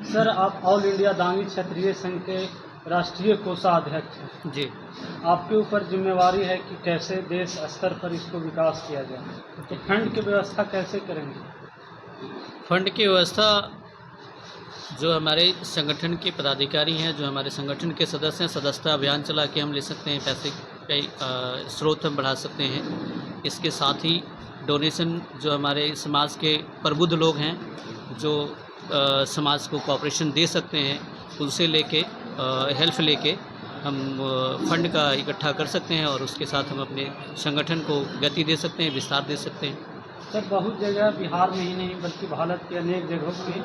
Sir, आप all India Dangi क्षत्रिय संघ के राष्ट्रीय कोषाध्यक्ष हैं। जी। आपके ऊपर जिम्मेवारी है कि कैसे देश स्तर पर इसको विकास किया जाए, तो फंड की व्यवस्था कैसे करेंगे? फंड की व्यवस्था जो हमारे संगठन के पदाधिकारी हैं, जो हमारे संगठन के सदस्य हैं, सदस्यता अभियान चला के हम ले सकते हैं, पैसे कई स्रोत हम बढ़ा सकते हैं। इसके साथ ही डोनेशन जो हमारे समाज के प्रबुद्ध लोग हैं, जो समाज को कोऑपरेशन दे सकते हैं, उनसे लेके हेल्प लेके हम फंड का इकट्ठा कर सकते हैं और उसके साथ हम अपने संगठन को गति दे सकते हैं, विस्तार दे सकते हैं। सर, बहुत जगह बिहार में ही नहीं बल्कि भारत के अनेक जगहों पे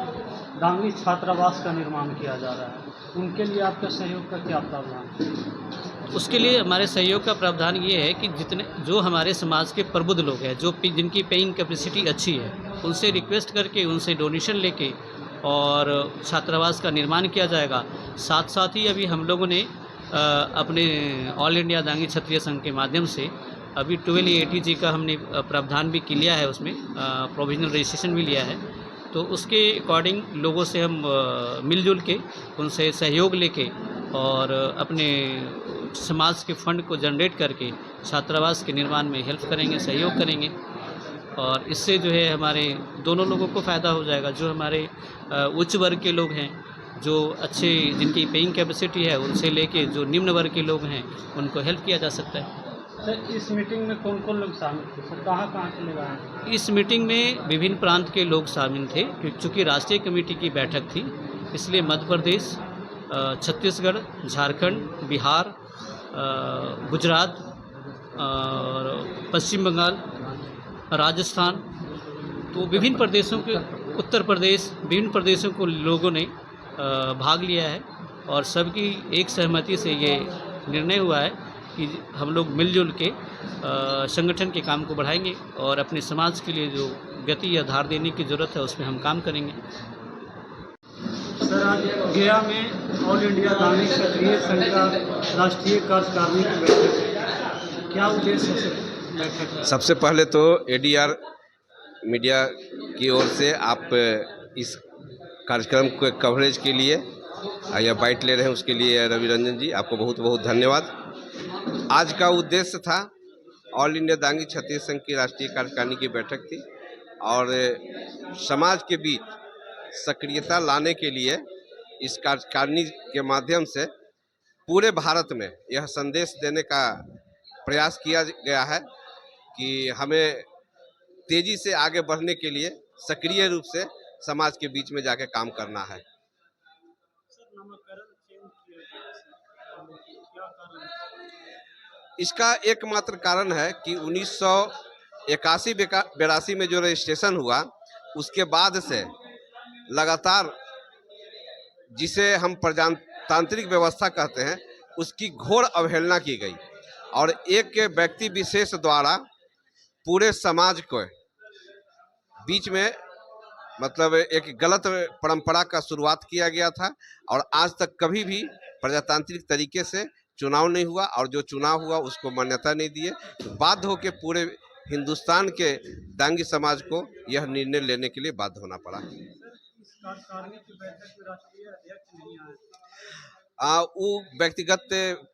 दांगी छात्रावास का निर्माण किया जा रहा है। उनके लिए आपका सहयोग का क्या प्रावधान है? उसके लिए हमारे सहयोग का प्रावधान ये है कि जो हमारे समाज के प्रबुद्ध लोग हैं, जिनकी पेइंग कैपेसिटी अच्छी है, उनसे रिक्वेस्ट करके, उनसे डोनेशन लेके और छात्रावास का निर्माण किया जाएगा। साथ साथ ही अभी हम लोगों ने अपने ऑल इंडिया दांगी क्षत्रिय संघ के माध्यम से अभी 1280G का हमने प्रावधान भी लिया है, उसमें प्रोविजनल रजिस्ट्रेशन भी लिया है। तो उसके अकॉर्डिंग लोगों से हम मिलजुल के, उनसे सहयोग लेके और अपने समाज के फंड को जनरेट करके छात्रावास के निर्माण में हेल्प करेंगे, सहयोग करेंगे और इससे जो है हमारे दोनों लोगों को फ़ायदा हो जाएगा। जो हमारे उच्च वर्ग के लोग हैं, जो अच्छे जिनकी पेइंग कैपेसिटी है, उनसे लेके जो निम्न वर्ग के लोग हैं, उनको हेल्प किया जा सकता है। सर, इस मीटिंग में कौन कौन लोग शामिल थे? सर, कहाँ से लोग आए? इस मीटिंग में विभिन्न प्रांत के लोग शामिल थे, चूँकि राष्ट्रीय कमेटी की बैठक थी, इसलिए मध्य प्रदेश, छत्तीसगढ़, झारखंड, बिहार, गुजरात और पश्चिम बंगाल, राजस्थान, तो विभिन्न प्रदेशों के, उत्तर प्रदेश, विभिन्न प्रदेशों को लोगों ने भाग लिया है और सबकी एक सहमति से ये निर्णय हुआ है कि हम लोग मिलजुल के संगठन के काम को बढ़ाएंगे और अपने समाज के लिए जो गति या धार देने की ज़रूरत है, उसमें हम काम करेंगे। सर, आज गया में ऑल इंडिया दांगी क्षत्रिय संघ का राष्ट्रीय कार्यकारिणी की बैठक है। क्या उद्देश्य है सर बैठक? सबसे पहले तो एडीआर मीडिया की ओर से आप इस कार्यक्रम के कवरेज के लिए या बाइट ले रहे हैं, उसके लिए रवि रंजन जी आपको बहुत बहुत धन्यवाद। आज का उद्देश्य था ऑल इंडिया दांगी क्षत्रिय संघ की राष्ट्रीय कार्यकारिणी की बैठक थी और समाज के बीच सक्रियता लाने के लिए इस कार्यकारिणी के माध्यम से पूरे भारत में यह संदेश देने का प्रयास किया गया है कि हमें तेजी से आगे बढ़ने के लिए सक्रिय रूप से समाज के बीच में जाके काम करना है। इसका एकमात्र कारण है कि 1981-82 में जो रजिस्ट्रेशन हुआ, उसके बाद से लगातार जिसे हम प्रजातांत्रिक व्यवस्था कहते हैं, उसकी घोर अवहेलना की गई और एक व्यक्ति विशेष द्वारा पूरे समाज को बीच में मतलब एक गलत परंपरा का शुरुआत किया गया था और आज तक कभी भी प्रजातांत्रिक तरीके से चुनाव नहीं हुआ और जो चुनाव हुआ उसको मान्यता नहीं दिए। बाध्य होकर पूरे हिंदुस्तान के दांगी समाज को यह निर्णय लेने के लिए बाध्य होना पड़ा। वो व्यक्तिगत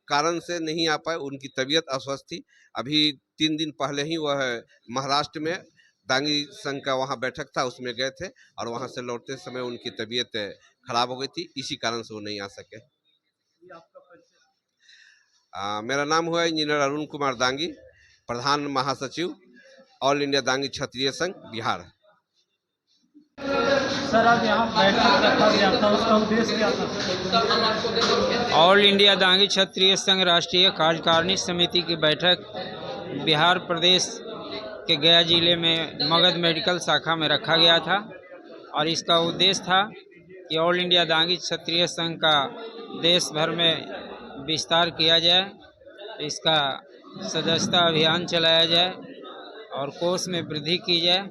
कारण से नहीं आ पाए, उनकी तबीयत अस्वस्थ थी। अभी 3 दिन पहले ही वह महाराष्ट्र में दांगी संघ का वहाँ बैठक था, उसमें गए थे और वहाँ से लौटते समय उनकी तबीयत खराब हो गई थी, इसी कारण से वो नहीं आ सके। मेरा नाम हुआ इंजीनियर अरुण कुमार दांगी, प्रधान महासचिव ऑल इंडिया दांगी क्षत्रिय संघ बिहार। सर, आज यहाँ बैठक रखा गया था, उसका उद्देश्य क्या था? ऑल इंडिया दांगी क्षत्रिय संघ राष्ट्रीय कार्यकारिणी समिति की बैठक बिहार प्रदेश के गया जिले में मगध मेडिकल शाखा में रखा गया था और इसका उद्देश्य था कि ऑल इंडिया दांगी क्षत्रिय संघ का देश भर में विस्तार किया जाए, इसका सदस्यता अभियान चलाया जाए और कोष में वृद्धि की जाए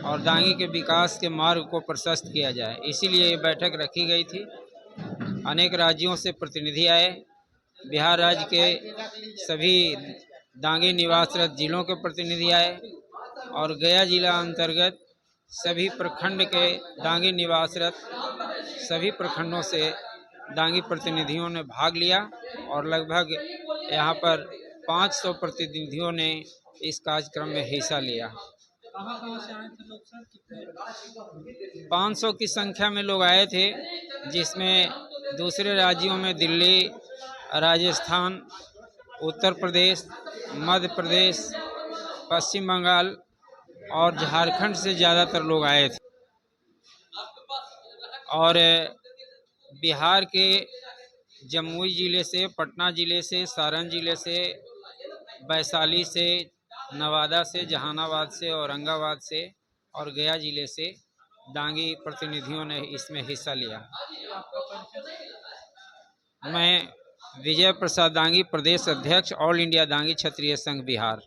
और दांगी के विकास के मार्ग को प्रशस्त किया जाए। इसीलिए ये बैठक रखी गई थी। अनेक राज्यों से प्रतिनिधि आए, बिहार राज्य के सभी दांगी निवासरत जिलों के प्रतिनिधि आए और गया जिला अंतर्गत सभी प्रखंड के दांगी निवासरत सभी प्रखंडों से दांगी प्रतिनिधियों ने भाग लिया और लगभग यहाँ पर 500 प्रतिनिधियों ने इस कार्यक्रम में हिस्सा लिया। कहाँ से आए थे लोग सर? कितने? 500 की संख्या में लोग आए थे, जिसमें दूसरे राज्यों में दिल्ली, राजस्थान, उत्तर प्रदेश, मध्य प्रदेश, पश्चिम बंगाल और झारखंड से ज़्यादातर लोग आए थे। और बिहार के जमुई ज़िले से, पटना ज़िले से, सारण ज़िले से, वैशाली से, नवादा से, जहानाबाद से, औरंगाबाद से और गया ज़िले से दांगी प्रतिनिधियों ने इसमें हिस्सा लिया। मैं विजय प्रसाद दांगी, प्रदेश अध्यक्ष, ऑल इंडिया दांगी क्षत्रिय संघ बिहार।